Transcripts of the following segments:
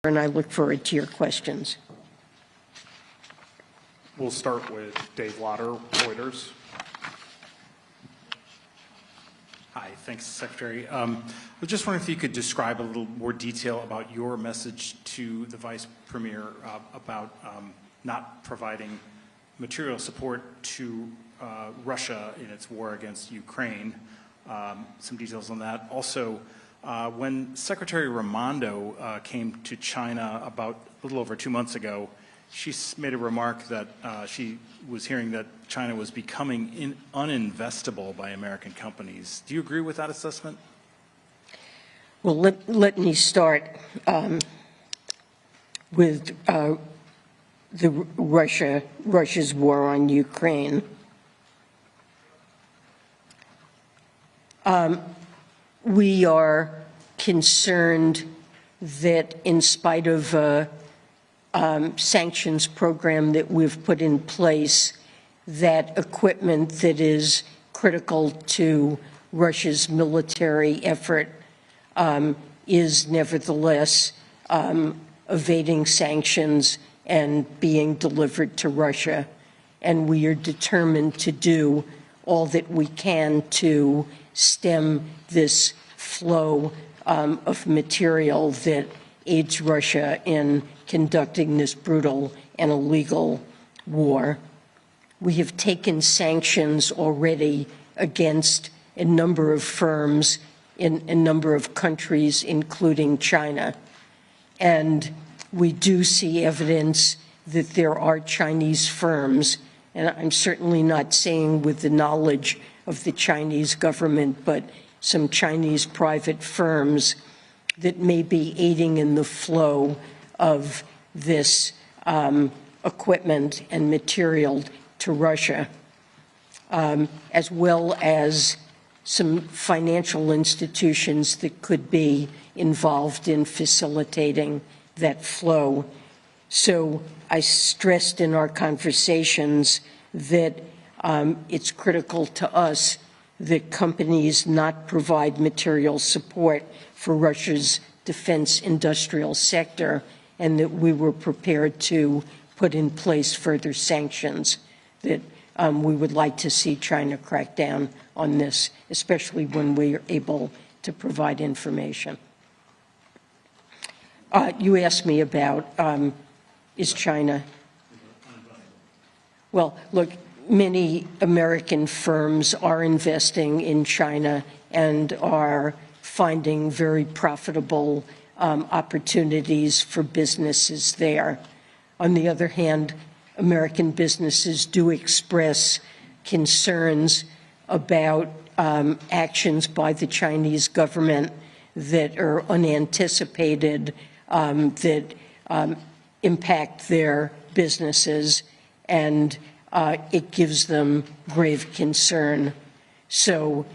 and I look forward to your questions. We'll start with Dave Lauter, Reuters. Hi, thanks, Secretary. I was just wondering if you could describe a little more detail about your message to the Vice Premier about not providing material support to Russia in its war against Ukraine. Some details on that. Also, when Secretary Raimondo came to China about a little over 2 months ago, she made a remark that she was hearing that China was becoming uninvestable by American companies. Do you agree with that assessment? Well, let me start with Russia's war on Ukraine. We are concerned that in spite of sanctions program that we've put in place, that equipment that is critical to Russia's military effort is nevertheless evading sanctions and being delivered to Russia. And we are determined to do all that we can to stem this flow of material that aids Russia in conducting this brutal and illegal war. We have taken sanctions already against a number of firms in a number of countries, including China. And we do see evidence that there are Chinese firms, and I'm certainly not saying with the knowledge of the Chinese government, but some Chinese private firms that may be aiding in the flow of this equipment and material to Russia, as well as some financial institutions that could be involved in facilitating that flow. So I stressed in our conversations that it's critical to us that companies not provide material support for Russia's defense industrial sector, and that we were prepared to put in place further sanctions, that we would like to see China crack down on this, especially when we are able to provide information. You asked me about, is China? Well, look, many American firms are investing in China and are finding very profitable opportunities for businesses there. On the other hand, American businesses do express concerns about actions by the Chinese government that are unanticipated, that impact their businesses, and it gives them grave concern. So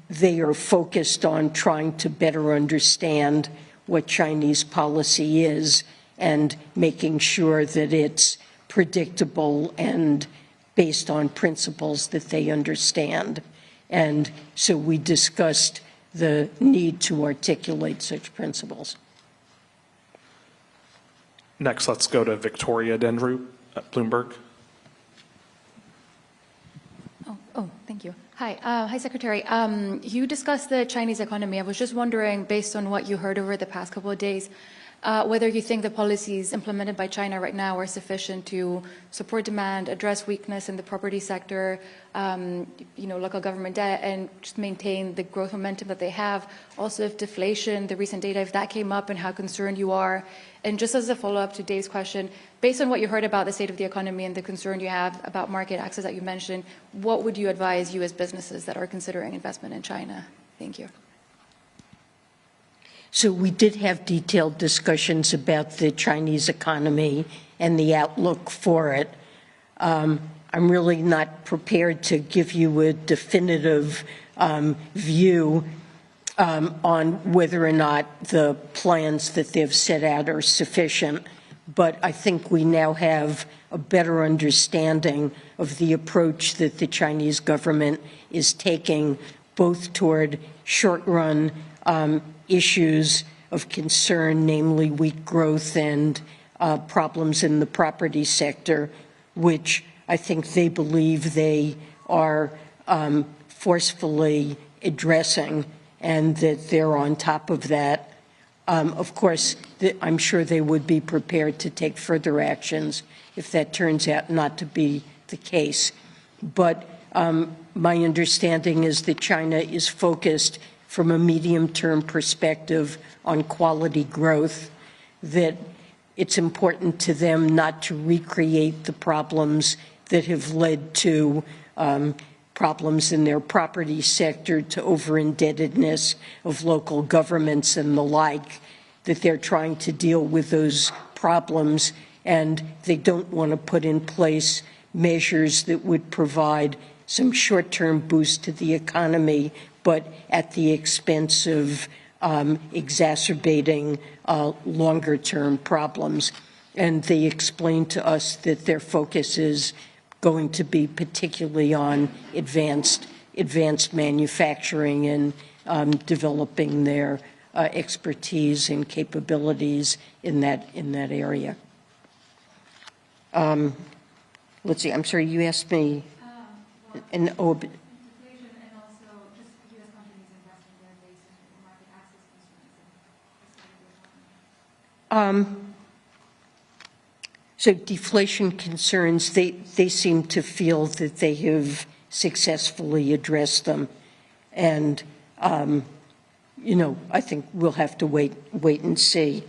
they are focused on trying to better understand what Chinese policy is and making sure that it's predictable and based on principles that they understand. And so we discussed the need to articulate such principles. Next, let's go to Victoria Dendrew at Bloomberg. Oh, thank you. Hi, hi, Secretary. You discussed the Chinese economy. I was just wondering, based on what you heard over the past couple of days, whether you think the policies implemented by China right now are sufficient to support demand, address weakness in the property sector, local government debt, and just maintain the growth momentum that they have. Also, if deflation, the recent data, if that came up, and how concerned you are. And just as a follow-up to Dave's question, based on what you heard about the state of the economy and the concern you have about market access that you mentioned, what would you advise U.S. businesses that are considering investment in China? Thank you. So we did have detailed discussions about the Chinese economy and the outlook for it. I'm really not prepared to give you a definitive view on whether or not the plans that they've set out are sufficient, but I think we now have a better understanding of the approach that the Chinese government is taking, both toward short-run issues of concern, namely weak growth and problems in the property sector, which I think they believe they are forcefully addressing, and that they're on top of that. Of course, I'm sure they would be prepared to take further actions if that turns out not to be the case. But my understanding is that China is focused from a medium-term perspective on quality growth, that it's important to them not to recreate the problems that have led to problems in their property sector, to over-indebtedness of local governments and the like, that they're trying to deal with those problems, and they don't want to put in place measures that would provide some short-term boost to the economy, but at the expense of exacerbating longer-term problems. And they explained to us that their focus is going to be particularly on advanced manufacturing and developing their expertise and capabilities in that area. Let's see. I'm sorry. You asked me. Inflation and also just U.S. companies investing there based on market access concerns. So deflation concerns, they seem to feel that they have successfully addressed them. And, you know, I think we'll have to wait and see.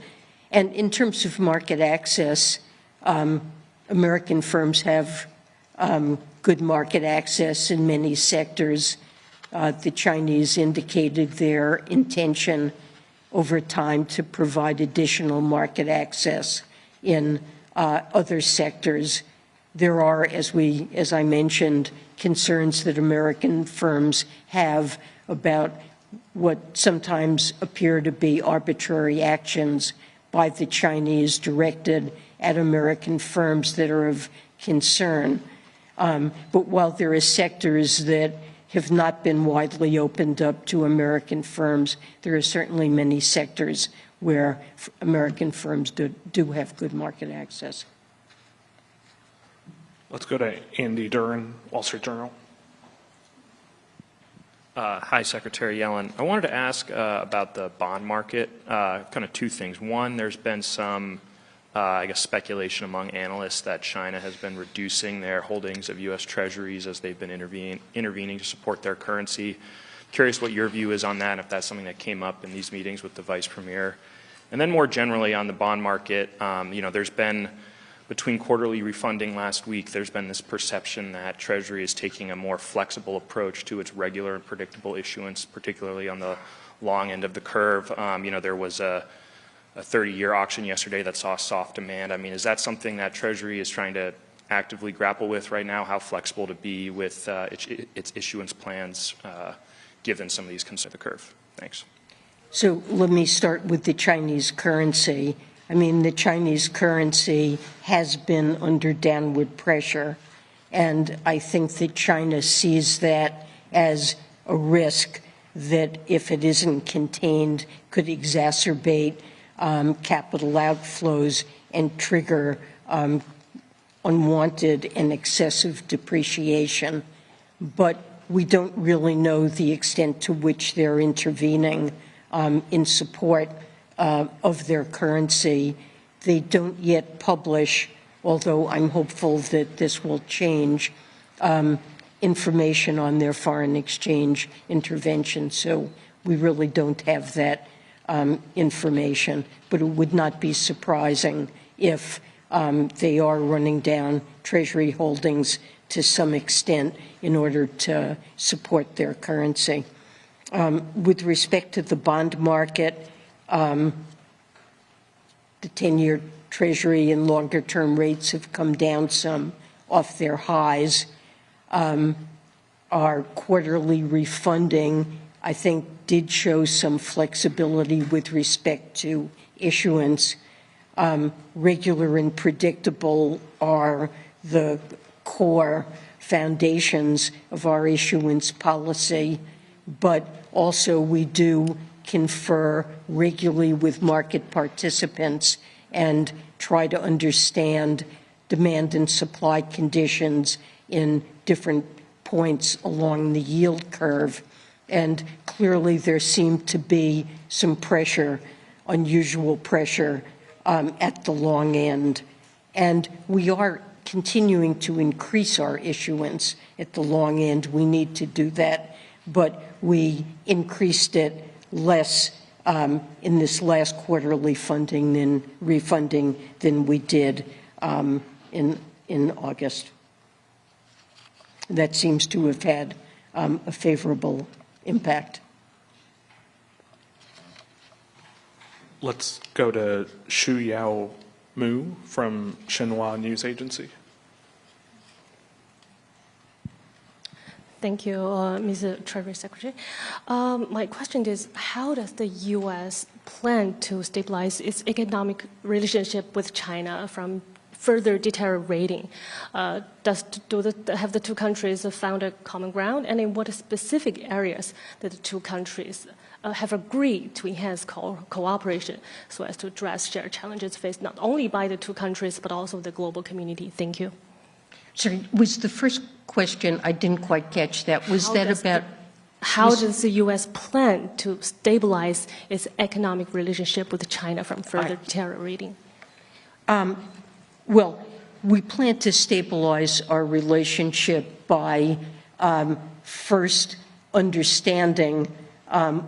And in terms of market access, American firms have good market access in many sectors. The Chinese indicated their intention over time to provide additional market access in other sectors. There are, as I mentioned, concerns that American firms have about what sometimes appear to be arbitrary actions by the Chinese directed at American firms that are of concern. But while there are sectors that have not been widely opened up to American firms, there are certainly many sectors where American firms do have good market access. Let's go to Andy Duran, Wall Street Journal. Hi, Secretary Yellen. I wanted to ask about the bond market, kind of two things. One, there's been some, I guess, speculation among analysts that China has been reducing their holdings of U.S. Treasuries as they've been intervening to support their currency. Curious what your view is on that, if that's something that came up in these meetings with the Vice Premier. And then more generally on the bond market, you know, there's been, between quarterly refunding last week, there's been this perception that Treasury is taking a more flexible approach to its regular and predictable issuance, particularly on the long end of the curve. You know, there was a 30-year auction yesterday that saw soft demand. I mean, is that something that Treasury is trying to actively grapple with right now, how flexible to be with its issuance plans given some of these concerns of the curve? Thanks. So let me start with the Chinese currency. I mean, the Chinese currency has been under downward pressure, and I think that China sees that as a risk that, if it isn't contained, could exacerbate capital outflows and trigger unwanted and excessive depreciation. But we don't really know the extent to which they're intervening in support of their currency. They don't yet publish, although I'm hopeful that this will change, information on their foreign exchange intervention. So we really don't have that information. But it would not be surprising if they are running down Treasury holdings to some extent in order to support their currency. With respect to the bond market, the 10-year Treasury and longer-term rates have come down some off their highs. Our quarterly refunding, I think, did show some flexibility with respect to issuance. Regular and predictable are the core foundations of our issuance policy, but also we do confer regularly with market participants and try to understand demand and supply conditions in different points along the yield curve. And clearly there seemed to be some pressure, unusual pressure, at the long end. And we are continuing to increase our issuance at the long end. We need to do that, but we increased it less in this last quarterly refunding than we did in August. That seems to have had a favorable impact. Let's go to Xu Yao Mu from Xinhua News Agency. Thank you, Mr. Treasury Secretary. My question is, how does the U.S. plan to stabilize its economic relationship with China from further deteriorating? Have the two countries found a common ground? And in what specific areas that the two countries have agreed to enhance cooperation so as to address shared challenges faced not only by the two countries, but also the global community? Thank you. Sorry, was the first question, I didn't quite catch that. Was that about? How does the U.S. plan to stabilize its economic relationship with China from further deteriorating? Well, we plan to stabilize our relationship by first understanding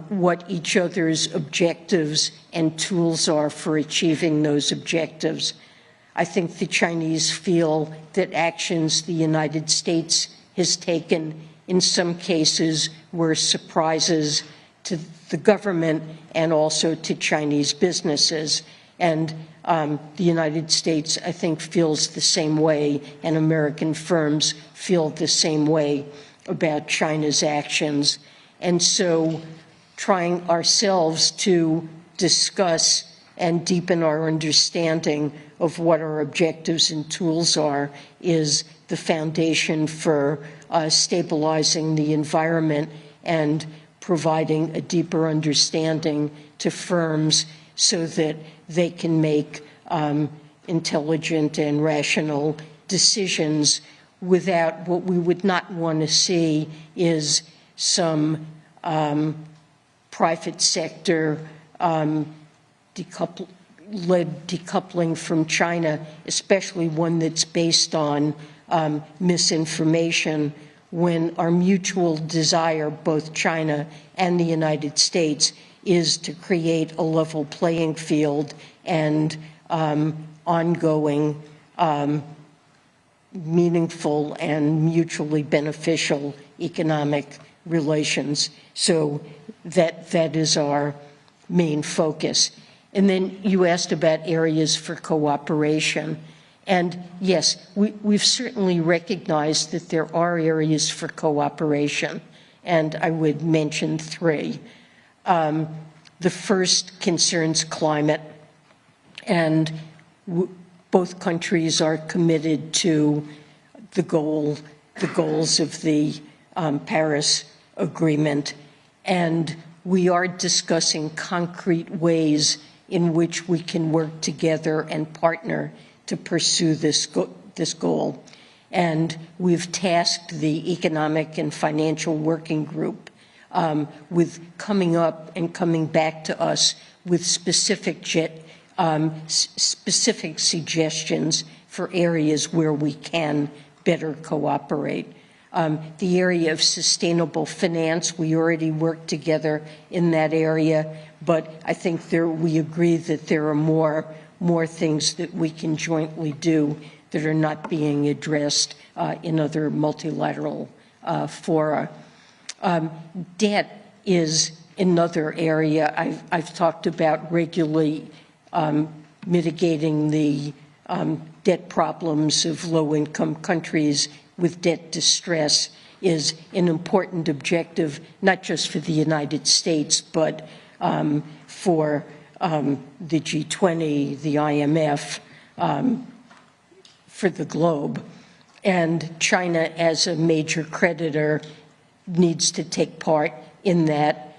what each other's objectives and tools are for achieving those objectives. I think the Chinese feel that actions the United States has taken in some cases were surprises to the government and also to Chinese businesses. And the United States, I think, feels the same way, and American firms feel the same way about China's actions. And so trying ourselves to discuss and deepen our understanding of what our objectives and tools are is the foundation for stabilizing the environment and providing a deeper understanding to firms so that they can make intelligent and rational decisions without what we would not want to see is some private sector decoupling from China, especially one that's based on misinformation, when our mutual desire, both China and the United States, is to create a level playing field and ongoing, meaningful and mutually beneficial economic relations. So that is our main focus. And then you asked about areas for cooperation. And yes, we've certainly recognized that there are areas for cooperation, and I would mention three. The first concerns climate, and both countries are committed to the goals of the Paris Agreement, and we are discussing concrete ways in which we can work together and partner to pursue this goal. And we've tasked the Economic and Financial Working Group with coming up and coming back to us with specific suggestions for areas where we can better cooperate. The area of sustainable finance, we already work together in that area, but I think we agree that there are more things that we can jointly do that are not being addressed in other multilateral fora. Debt is another area. I've talked about regularly mitigating the debt problems of low-income countries with debt distress is an important objective, not just for the United States, but for the G20, the IMF, for the globe. And China, as a major creditor, needs to take part in that.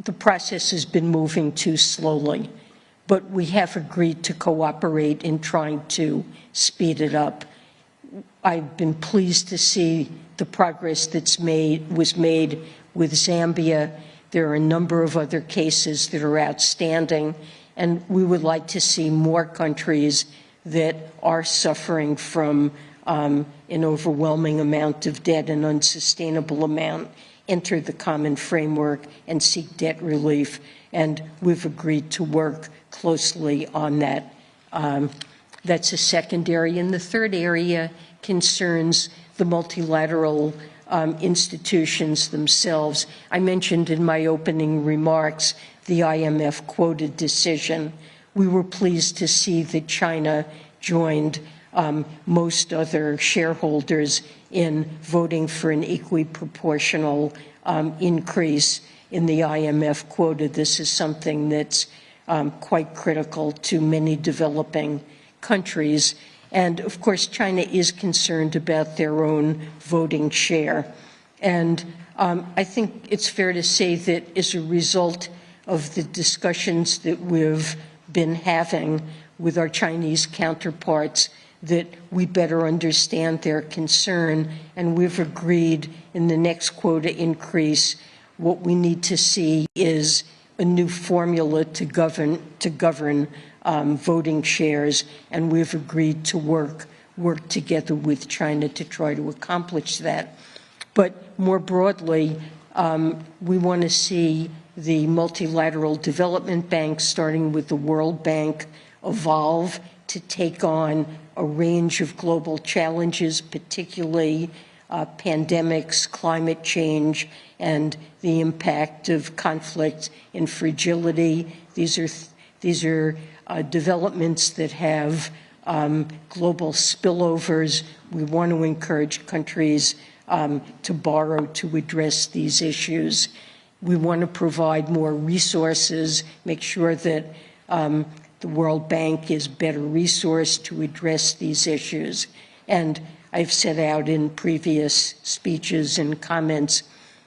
the process has been moving too slowly, but we have agreed to cooperate in trying to speed it up. I've been pleased to see the progress was made with Zambia. There are a number of other cases that are outstanding, and we would like to see more countries that are suffering from an overwhelming amount of debt, an unsustainable amount, enter the common framework and seek debt relief. And we've agreed to work closely on that. That's a second area. And the third area concerns the multilateral institutions themselves. I mentioned in my opening remarks the IMF quoted decision. We were pleased to see that China joined most other shareholders in voting for an equiproportional increase in the IMF quota. This is something that's quite critical to many developing countries. And of course, China is concerned about their own voting share. And I think it's fair to say that as a result of the discussions that we've been having with our Chinese counterparts, that we better understand their concern, and we've agreed in the next quota increase, what we need to see is a new formula to govern voting shares, and we've agreed to work together with China to try to accomplish that. But more broadly, we want to see the multilateral development banks, starting with the World Bank, evolve to take on a range of global challenges, particularly pandemics, climate change, and the impact of conflict and fragility. These are developments that have global spillovers. We want to encourage countries to borrow to address these issues. We want to provide more resources, make sure that the World Bank is better resourced to address these issues. And I've set out in previous speeches and comments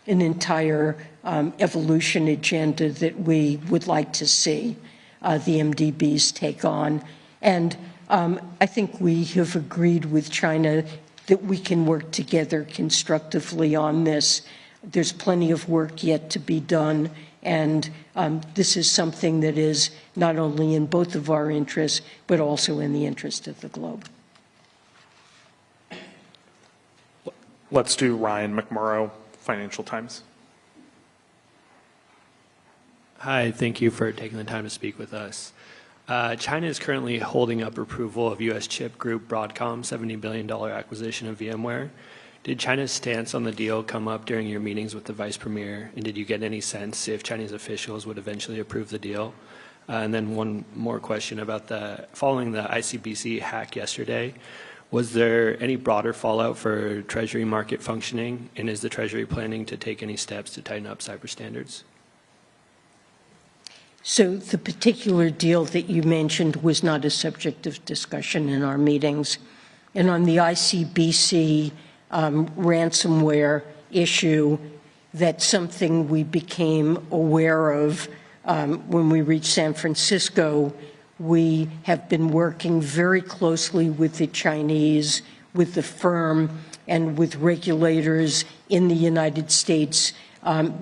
an entire evolution agenda that we would like to see the MDBs take on. And I think we have agreed with China that we can work together constructively on this. There's plenty of work yet to be done, and this is something that is not only in both of our interests, but also in the interest of the globe. Let's do Ryan McMurrow, Financial Times. Hi, thank you for taking the time to speak with us. China is currently holding up approval of U.S. chip group Broadcom's $70 billion acquisition of VMware. Did China's stance on the deal come up during your meetings with the Vice Premier, and did you get any sense if Chinese officials would eventually approve the deal? And then one more question about following the ICBC hack yesterday. Was there any broader fallout for Treasury market functioning, and is the Treasury planning to take any steps to tighten up cyber standards? So the particular deal that you mentioned was not a subject of discussion in our meetings. And on the ICBC ransomware issue, that's something we became aware of when we reached San Francisco. We have been working very closely with the Chinese, with the firm, and with regulators in the United States,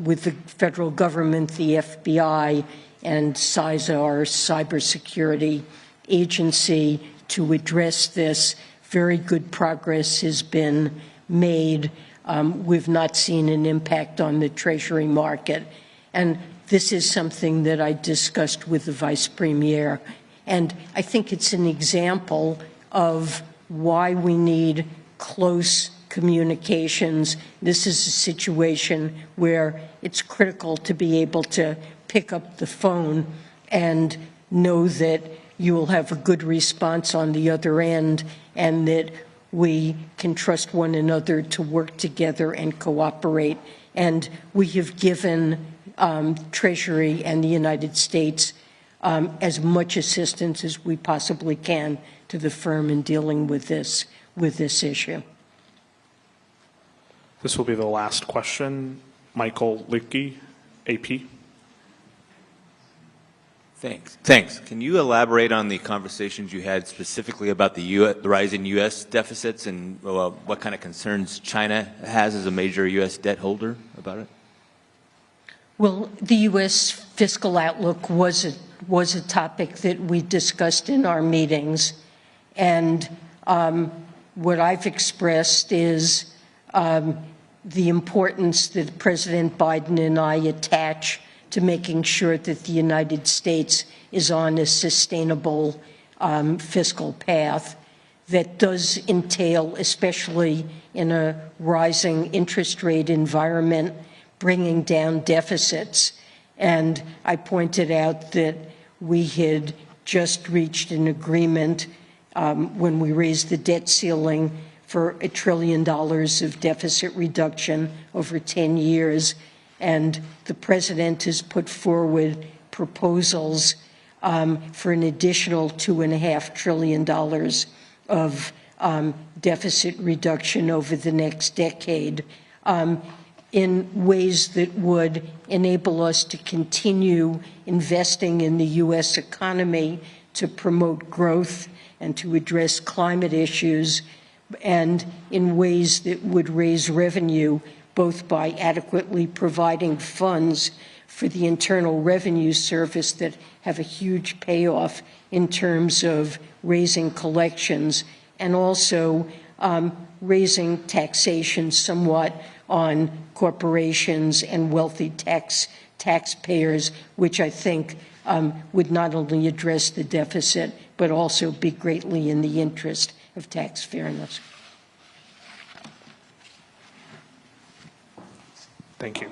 with the federal government, the FBI, and CISA, our cybersecurity agency, to address this. Very good progress has been made. We've not seen an impact on the Treasury market. And this is something that I discussed with the Vice Premier. And I think it's an example of why we need close communications. This is a situation where it's critical to be able to pick up the phone and know that you will have a good response on the other end, and that we can trust one another to work together and cooperate. And we have given Treasury and the United States as much assistance as we possibly can to the firm in dealing with this issue. This will be the last question. Michael Lickey, AP. Thanks. Can you elaborate on the conversations you had specifically about the rising U.S. deficits and what kind of concerns China has as a major U.S. debt holder about it? Well, the U.S. fiscal outlook was a topic that we discussed in our meetings, and what I've expressed is the importance that President Biden and I attach to making sure that the United States is on a sustainable fiscal path that does entail, especially in a rising interest rate environment, bringing down deficits. And I pointed out that we had just reached an agreement when we raised the debt ceiling for $1 trillion of deficit reduction over 10 years. And the president has put forward proposals for an additional $2.5 trillion of deficit reduction over the next decade in ways that would enable us to continue investing in the U.S. economy to promote growth and to address climate issues, and in ways that would raise revenue both by adequately providing funds for the Internal Revenue Service that have a huge payoff in terms of raising collections, and also raising taxation somewhat on corporations and wealthy taxpayers, which I think would not only address the deficit, but also be greatly in the interest of tax fairness. Thank you.